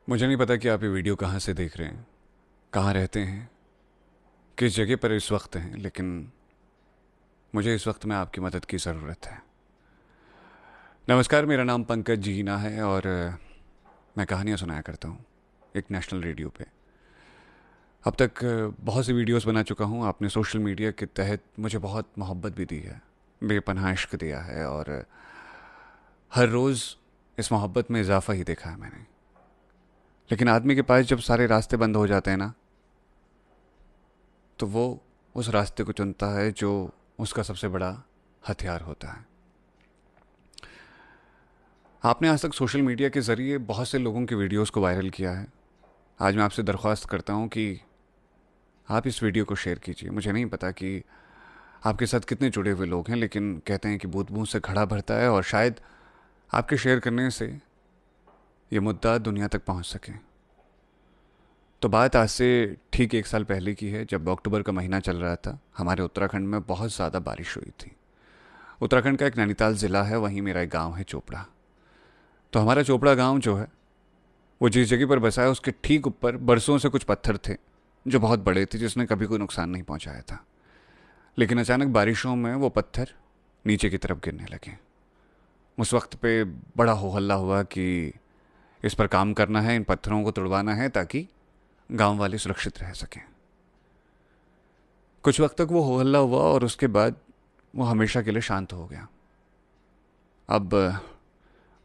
मुझे नहीं पता कि आप ये वीडियो कहाँ से देख रहे हैं, कहाँ रहते हैं, किस जगह पर इस वक्त हैं, लेकिन मुझे इस वक्त में आपकी मदद की ज़रूरत है। नमस्कार, मेरा नाम पंकज जीना है और मैं कहानियाँ सुनाया करता हूँ एक नेशनल रेडियो पे। अब तक बहुत सी वीडियोस बना चुका हूँ। आपने सोशल मीडिया के तहत मुझे बहुत मोहब्बत भी दी है, बेपनाह इश्क दिया है और हर रोज़ इस मोहब्बत में इजाफा ही देखा है मैंने। लेकिन आदमी के पास जब सारे रास्ते बंद हो जाते हैं ना, तो वो उस रास्ते को चुनता है जो उसका सबसे बड़ा हथियार होता है। आपने आज तक सोशल मीडिया के ज़रिए बहुत से लोगों की वीडियोस को वायरल किया है। आज मैं आपसे दरख्वास्त करता हूँ कि आप इस वीडियो को शेयर कीजिए। मुझे नहीं पता कि आपके साथ कितने जुड़े हुए लोग हैं, लेकिन कहते हैं कि बूंद बूंद से घड़ा भरता है और शायद आपके शेयर करने से ये मुद्दा दुनिया तक पहुँच सके। तो बात आज से ठीक 1 साल पहले की है, जब अक्टूबर का महीना चल रहा था। हमारे उत्तराखंड में बहुत ज़्यादा बारिश हुई थी। उत्तराखंड का एक नैनीताल ज़िला है, वहीं मेरा एक गांव है चोपड़ा। तो हमारा चोपड़ा गांव जो है, वो जिस जगह पर बसा है उसके ठीक ऊपर बरसों से कुछ पत्थर थे जो बहुत बड़े थे, जिसने कभी कोई नुकसान नहीं पहुंचाया था। लेकिन अचानक बारिशों में वो पत्थर नीचे की तरफ गिरने लगे। उस वक्त पे बड़ा हो हल्ला हुआ कि इस पर काम करना है, इन पत्थरों को तुड़वाना है ताकि गांव वाले सुरक्षित रह सकें। कुछ वक्त तक वो हो हल्ला हुआ और उसके बाद वो हमेशा के लिए शांत हो गया। अब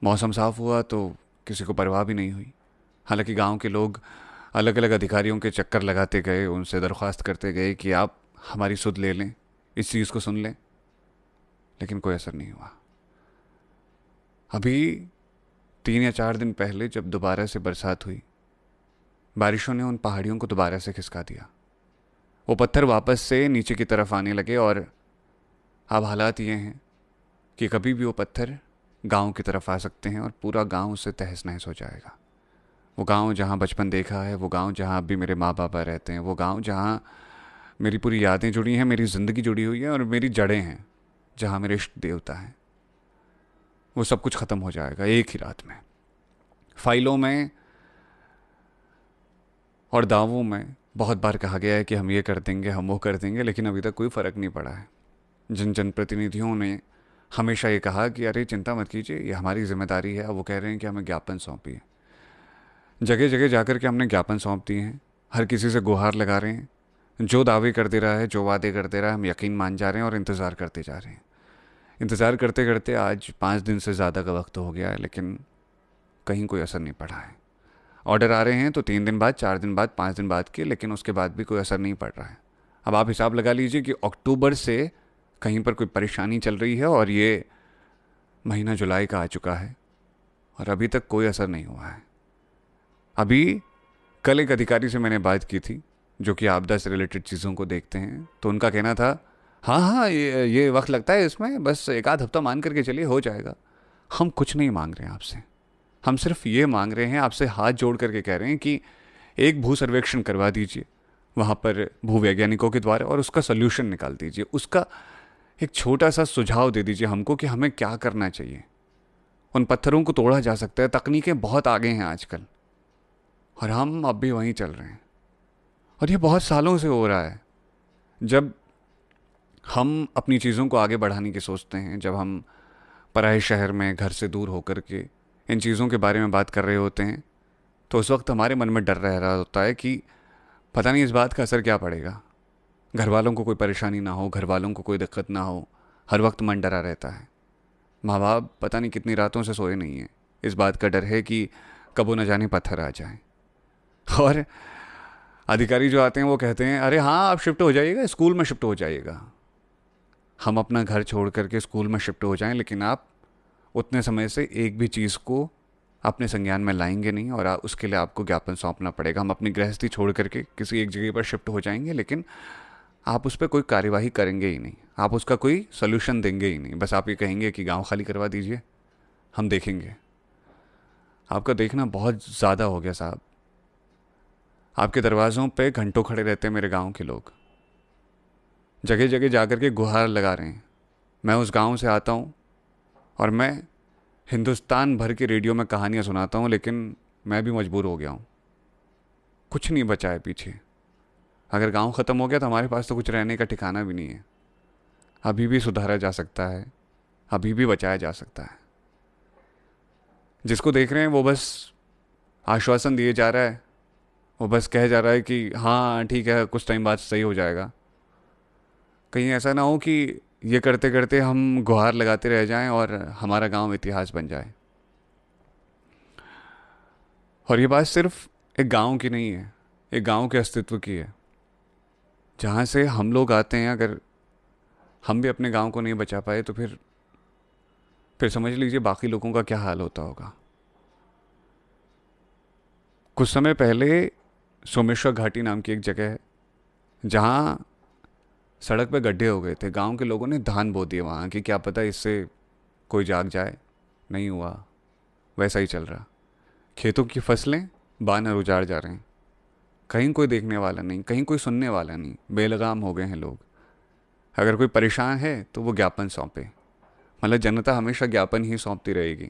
मौसम साफ हुआ तो किसी को परवाह भी नहीं हुई। हालांकि गांव के लोग अलग अलग अधिकारियों के चक्कर लगाते गए, उनसे दरख्वास्त करते गए कि आप हमारी सुध ले लें, इस चीज़ को सुन लें, लेकिन कोई असर नहीं हुआ। अभी 3 या 4 दिन पहले जब दोबारा से बरसात हुई, बारिशों ने उन पहाड़ियों को दोबारा से खिसका दिया। वो पत्थर वापस से नीचे की तरफ आने लगे और अब हालात ये हैं कि कभी भी वो पत्थर गांव की तरफ आ सकते हैं और पूरा गांव उससे तहस नहस हो जाएगा। वो गांव जहां बचपन देखा है, वो गांव जहां अब भी मेरे माँ बाप रहते हैं, वो गांव जहां मेरी पूरी यादें जुड़ी हैं, मेरी ज़िंदगी जुड़ी हुई है और मेरी जड़ें हैं, जहां मेरे इष्ट देवता हैं, वो सब कुछ ख़त्म हो जाएगा एक ही रात में। फाइलों में और दावों में बहुत बार कहा गया है कि हम ये कर देंगे, हम वो कर देंगे, लेकिन अभी तक कोई फ़र्क नहीं पड़ा है। जिन जनप्रतिनिधियों ने हमेशा ये कहा कि अरे चिंता मत कीजिए, ये हमारी जिम्मेदारी है, अब वो कह रहे हैं कि हमें ज्ञापन सौंपी है। जगह जगह जाकर के हमने ज्ञापन सौंप दिए हैं, हर किसी से गुहार लगा रहे हैं। जो दावे कर दे रहा है, जो वादे कर दे रहा है, हम यकीन मान जा रहे हैं और इंतज़ार करते जा रहे हैं। इंतज़ार करते करते आज 5 दिन से ज़्यादा का वक्त हो गया है, लेकिन कहीं कोई असर नहीं पड़ा है। ऑर्डर आ रहे हैं तो 3 दिन बाद, 4 दिन बाद, 5 दिन बाद के, लेकिन उसके बाद भी कोई असर नहीं पड़ रहा है। अब आप हिसाब लगा लीजिए कि अक्टूबर से कहीं पर कोई परेशानी चल रही है और ये महीना जुलाई का आ चुका है और अभी तक कोई असर नहीं हुआ है। अभी कल एक अधिकारी से मैंने बात की थी जो कि आपदा से रिलेटेड चीज़ों को देखते हैं, तो उनका कहना था हाँ हाँ, ये वक्त लगता है इसमें, बस 1 आध हफ्ता मान करके चलिए, हो जाएगा। हम कुछ नहीं मांग रहे हैं आपसे, हम सिर्फ ये मांग रहे हैं, आपसे हाथ जोड़ करके कह रहे हैं कि एक भू सर्वेक्षण करवा दीजिए वहाँ पर भूवैज्ञानिकों के द्वारा और उसका सल्यूशन निकाल दीजिए, उसका एक छोटा सा सुझाव दे दीजिए हमको कि हमें क्या करना चाहिए। उन पत्थरों को तोड़ा जा सकता है, तकनीकें बहुत आगे हैं आजकल, और हम अब भी वहीं चल रहे हैं। और ये बहुत सालों से हो रहा है। जब हम अपनी चीज़ों को आगे बढ़ाने की सोचते हैं, जब हम पराए शहर में घर से दूर होकर के इन चीज़ों के बारे में बात कर रहे होते हैं, तो उस वक्त हमारे मन में डर रह रहा होता है कि पता नहीं इस बात का असर क्या पड़ेगा। घर वालों को कोई परेशानी ना हो, घर वालों को कोई दिक्कत ना हो, हर वक्त मन डरा रहता है। माँ बाप पता नहीं कितनी रातों से सोए नहीं हैं, इस बात का डर है कि कब वो न जाने पत्थर आ जाए। और अधिकारी जो आते हैं वो कहते हैं अरे हाँ, आप शिफ्ट हो जाइएगा, स्कूल में शिफ्ट हो जाइएगा। हम अपना घर छोड़ करके स्कूल में शिफ्ट हो जाएं, लेकिन आप उतने समय से एक भी चीज़ को अपने संज्ञान में लाएंगे नहीं और उसके लिए आपको ज्ञापन सौंपना पड़ेगा। हम अपनी गृहस्थी छोड़ करके किसी एक जगह पर शिफ्ट हो जाएंगे, लेकिन आप उस पर कोई कार्यवाही करेंगे ही नहीं, आप उसका कोई सोल्यूशन देंगे ही नहीं। बस आप ये कहेंगे कि गांव खाली करवा दीजिए, हम देखेंगे। आपका देखना बहुत ज़्यादा हो गया साहब। आपके दरवाज़ों पे घंटों खड़े रहते हैं मेरे गांव के लोग, जगह जगह जाकर के गुहार लगा रहे हैं। मैं उस गांव से आता हूँ और मैं हिंदुस्तान भर के रेडियो में कहानियाँ सुनाता हूँ, लेकिन मैं भी मजबूर हो गया हूँ, कुछ नहीं बचा है पीछे। अगर गांव ख़त्म हो गया तो हमारे पास तो कुछ रहने का ठिकाना भी नहीं है। अभी भी सुधारा जा सकता है, अभी भी बचाया जा सकता है। जिसको देख रहे हैं वो बस आश्वासन दिए जा रहा है, वो बस कह जा रहा है कि हाँ ठीक है कुछ टाइम बाद सही हो जाएगा। कहीं ऐसा ना हो कि ये करते करते हम गुहार लगाते रह जाएं और हमारा गांव इतिहास बन जाए। और ये बात सिर्फ एक गांव की नहीं है, एक गांव के अस्तित्व की है। जहाँ से हम लोग आते हैं, अगर हम भी अपने गांव को नहीं बचा पाए तो फिर समझ लीजिए बाकी लोगों का क्या हाल होता होगा। कुछ समय पहले सोमेश्वर घाटी नाम की एक जगह है जहाँ सड़क पे गड्ढे हो गए थे। गांव के लोगों ने धान बो दिए वहाँ कि क्या पता इससे कोई जाग जाए। नहीं हुआ, वैसा ही चल रहा। खेतों की फसलें बानर उजाड़ जा रहे हैं। कहीं कोई देखने वाला नहीं, कहीं कोई सुनने वाला नहीं, बेलगाम हो गए हैं लोग। अगर कोई परेशान है तो वो ज्ञापन सौंपे। मतलब जनता हमेशा ज्ञापन ही सौंपती रहेगी।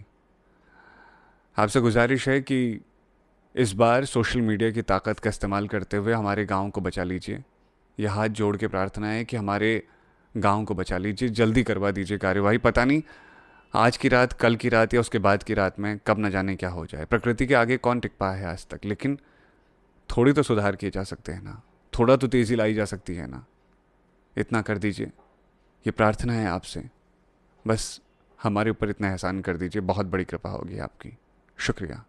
आपसे गुजारिश है कि इस बार सोशल मीडिया की ताकत का इस्तेमाल करते हुए हमारे गांव को बचा लीजिए। यह हाथ जोड़ के प्रार्थना है कि हमारे गांव को बचा लीजिए, जल्दी करवा दीजिए कार्यवाही। पता नहीं आज की रात, कल की रात या उसके बाद की रात में कब न जाने क्या हो जाए। प्रकृति के आगे कौन टिक पाया है आज तक, लेकिन थोड़ी तो सुधार किए जा सकते हैं ना, थोड़ा तो तेज़ी लाई जा सकती है ना। इतना कर दीजिए, ये प्रार्थना है आपसे। बस हमारे ऊपर इतना एहसान कर दीजिए, बहुत बड़ी कृपा होगी आपकी। शुक्रिया।